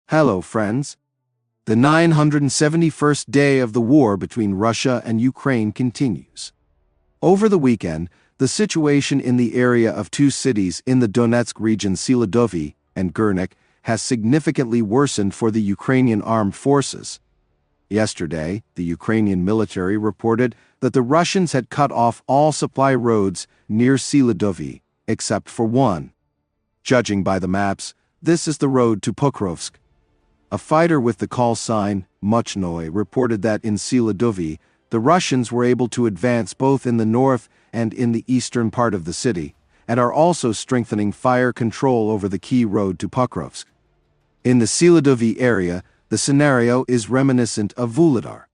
Hello, friends. The 971st day of the war between Russia and Ukraine continues. Over the weekend, the situation in the area of two cities in the Donetsk region, Selydove and Gurnik, has significantly worsened for the Ukrainian armed forces. Yesterday, the Ukrainian military reported that the Russians had cut off all supply roads near Selydove, except for one. Judging by the maps, this is the road to Pokrovsk. A fighter with the call sign Muchnoi reported that in Selydove, the Russians were able to advance both in the north and in the eastern part of the city, and are also strengthening fire control over the key road to Pokrovsk. In the Selydove area, the scenario is reminiscent of Vuhledar.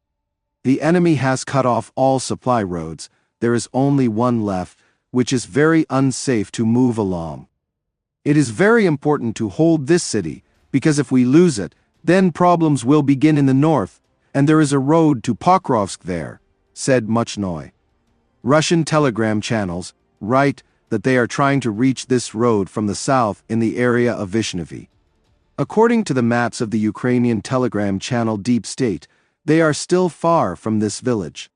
The enemy has cut off all supply roads. There is only one left, which is very unsafe to move along. It is very important to hold this city, because if we lose it, then problems will begin in the north, and there is a road to Pokrovsk there, said Muchnoi. Russian telegram channels write that they are trying to reach this road from the south in the area of Yevhenii. According to the maps of the Ukrainian telegram channel Deep State, they are still far from this village.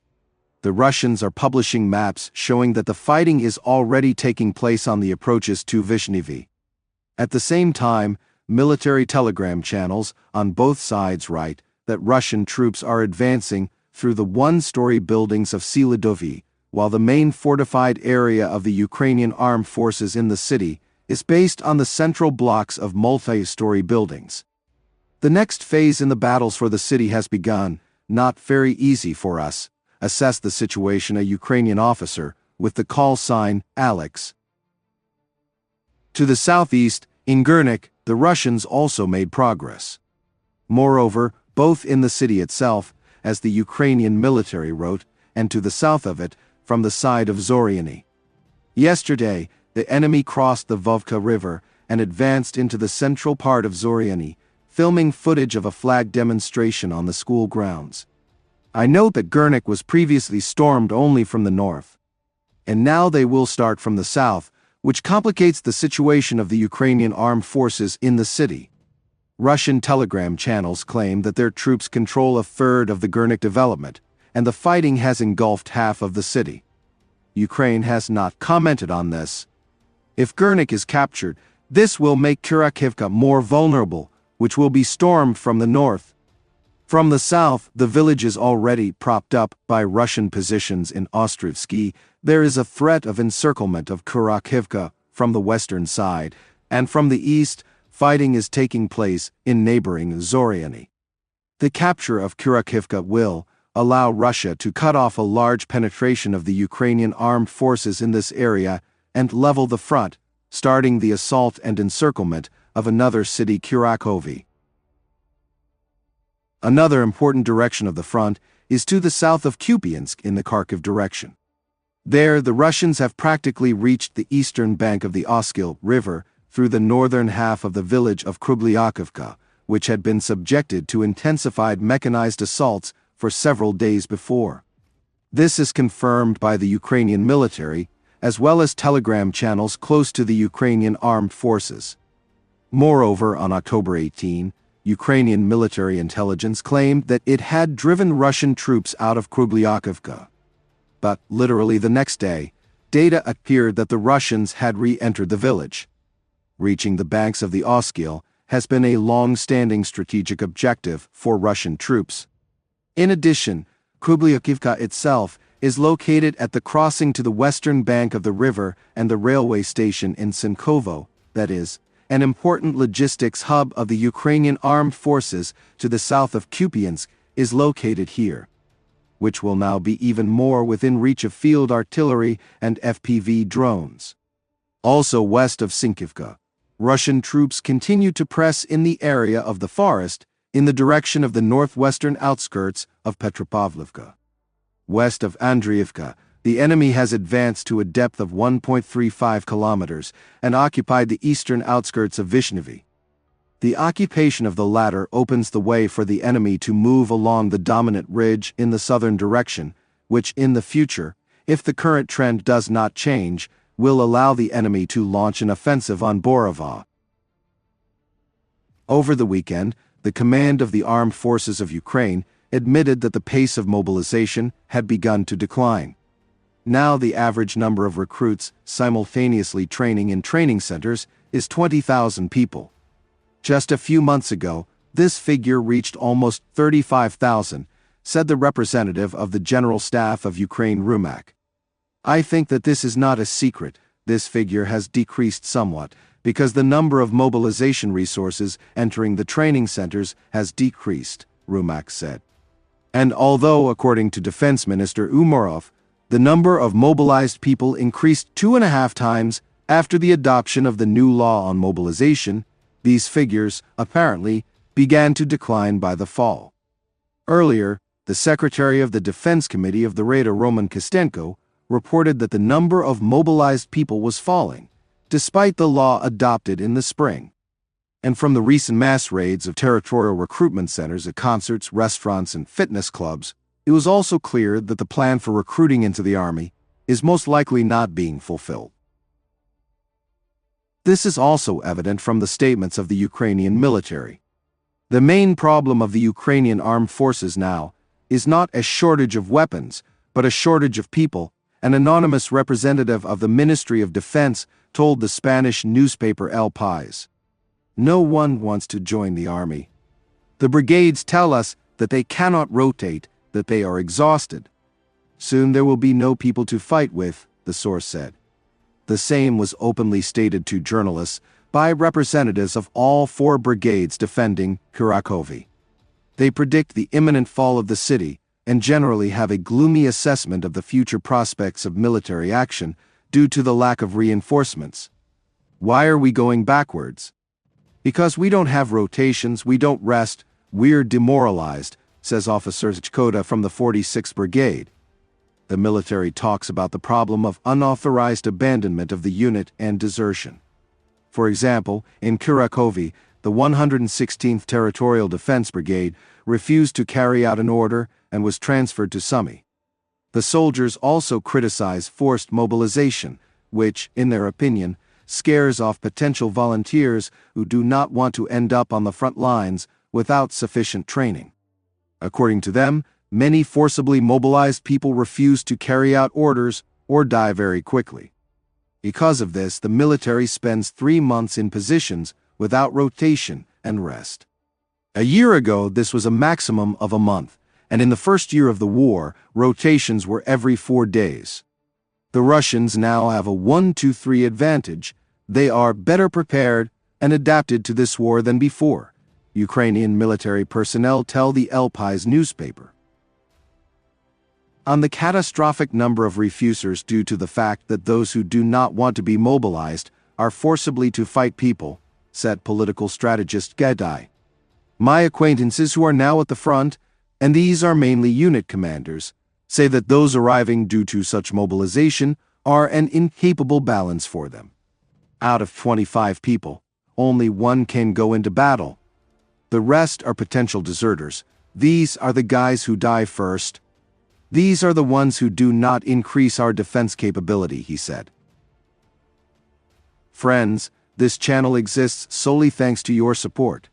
The Russians are publishing maps showing that the fighting is already taking place on the approaches to Yevhenii. At the same time, military telegram channels on both sides write that Russian troops are advancing through the one-story buildings of Selydove, while the main fortified area of the Ukrainian armed forces in the city is based on the central blocks of multi-story buildings. The next phase in the battles for the city has begun, not very easy for us, assessed the situation a Ukrainian officer with the call sign Alex. To the southeast, in Gurnik, the Russians also made progress. Moreover, both in the city itself, as the Ukrainian military wrote, and to the south of it, from the side of Zoriani. Yesterday, the enemy crossed the Vovka River and advanced into the central part of Zoriani, filming footage of a flag demonstration on the school grounds. I note that Gurnik was previously stormed only from the north. And now they will start from the south, which complicates the situation of the Ukrainian armed forces in the city. Russian telegram channels claim that their troops control a third of the Gurnik development, and the fighting has engulfed half of the city. Ukraine has not commented on this. If Gurnik is captured, this will make Kurakhove more vulnerable, which will be stormed from the north. From the south, the village is already propped up by Russian positions in Ostrivsky. There is a threat of encirclement of Kurakhove from the western side, and from the east, fighting is taking place in neighboring Zoriani. The capture of Kurakhove will allow Russia to cut off a large penetration of the Ukrainian armed forces in this area and level the front, starting the assault and encirclement of another city, Kurakhove. Another important direction of the front is to the south of Kupiansk in the Kharkiv direction. There, the Russians have practically reached the eastern bank of the Oskil River through the northern half of the village of Kupiansk, which had been subjected to intensified mechanized assaults for several days before. This is confirmed by the Ukrainian military, as well as telegram channels close to the Ukrainian armed forces. Moreover, on October 18, Ukrainian military intelligence claimed that it had driven Russian troops out of Kupiansk. But literally the next day, data appeared that the Russians had re-entered the village. Reaching the banks of the Oskil has been a long-standing strategic objective for Russian troops. In addition, Kupiansk itself is located at the crossing to the western bank of the river, and the railway station in Sinkovo, that is, an important logistics hub of the Ukrainian armed forces to the south of Kupiansk, is located here, which will now be even more within reach of field artillery and FPV drones. Also west of Sinkivka, Russian troops continue to press in the area of the forest in the direction of the northwestern outskirts of Petropavlovka. West of Andriivka, the enemy has advanced to a depth of 1.35 kilometers and occupied the eastern outskirts of Yevhenii. The occupation of the latter opens the way for the enemy to move along the dominant ridge in the southern direction, which in the future, if the current trend does not change, will allow the enemy to launch an offensive on Borova. Over the weekend, the command of the Armed Forces of Ukraine admitted that the pace of mobilization had begun to decline. Now the average number of recruits simultaneously training in training centers is 20,000 people. Just a few months ago, this figure reached almost 35,000, said the representative of the General Staff of Ukraine Rumak. I think that this is not a secret. This figure has decreased somewhat, because the number of mobilization resources entering the training centers has decreased, Rumak said. And although, according to Defense Minister Umarov, the number of mobilized people increased 2.5 times after the adoption of the new law on mobilization, these figures, apparently, began to decline by the fall. Earlier, the Secretary of the Defense Committee of the Rada, Roman Kostenko, reported that the number of mobilized people was falling, despite the law adopted in the spring. And from the recent mass raids of territorial recruitment centers at concerts, restaurants, and fitness clubs, it was also clear that the plan for recruiting into the army is most likely not being fulfilled. This is also evident from the statements of the Ukrainian military. The main problem of the Ukrainian armed forces now is not a shortage of weapons, but a shortage of people, an anonymous representative of the Ministry of Defense told the Spanish newspaper El País. No one wants to join the army. The brigades tell us that they cannot rotate, that they are exhausted. Soon there will be no people to fight with, the source said. The same was openly stated to journalists by representatives of all 4 brigades defending Kurakhove. They predict the imminent fall of the city and generally have a gloomy assessment of the future prospects of military action due to the lack of reinforcements. Why are we going backwards? Because we don't have rotations, we don't rest, we're demoralized, says Officer Zhkoda from the 46th Brigade. The military talks about the problem of unauthorized abandonment of the unit and desertion. For example, in Kurakhove, the 116th Territorial Defense Brigade refused to carry out an order and was transferred to Sumy. The soldiers also criticize forced mobilization, which, in their opinion, scares off potential volunteers who do not want to end up on the front lines without sufficient training. According to them, many forcibly mobilized people refuse to carry out orders or die very quickly. Because of this, the military spends 3 months in positions without rotation and rest. A year ago, this was a maximum of a month, and in the first year of the war, rotations were every 4 days. The Russians now have a 1-2-3 advantage. They are better prepared and adapted to this war than before, Ukrainian military personnel tell the El País newspaper. On the catastrophic number of refusers due to the fact that those who do not want to be mobilized are forcibly to fight people, said political strategist Yevhenii. My acquaintances who are now at the front, and these are mainly unit commanders, say that those arriving due to such mobilization are an incapable balance for them. Out of 25 people, only 1 can go into battle. The rest are potential deserters. These are the guys who die first. These are the ones who do not increase our defense capability, he said. Friends, this channel exists solely thanks to your support.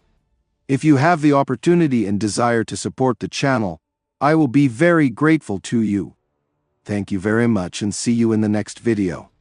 If you have the opportunity and desire to support the channel, I will be very grateful to you. Thank you very much and see you in the next video.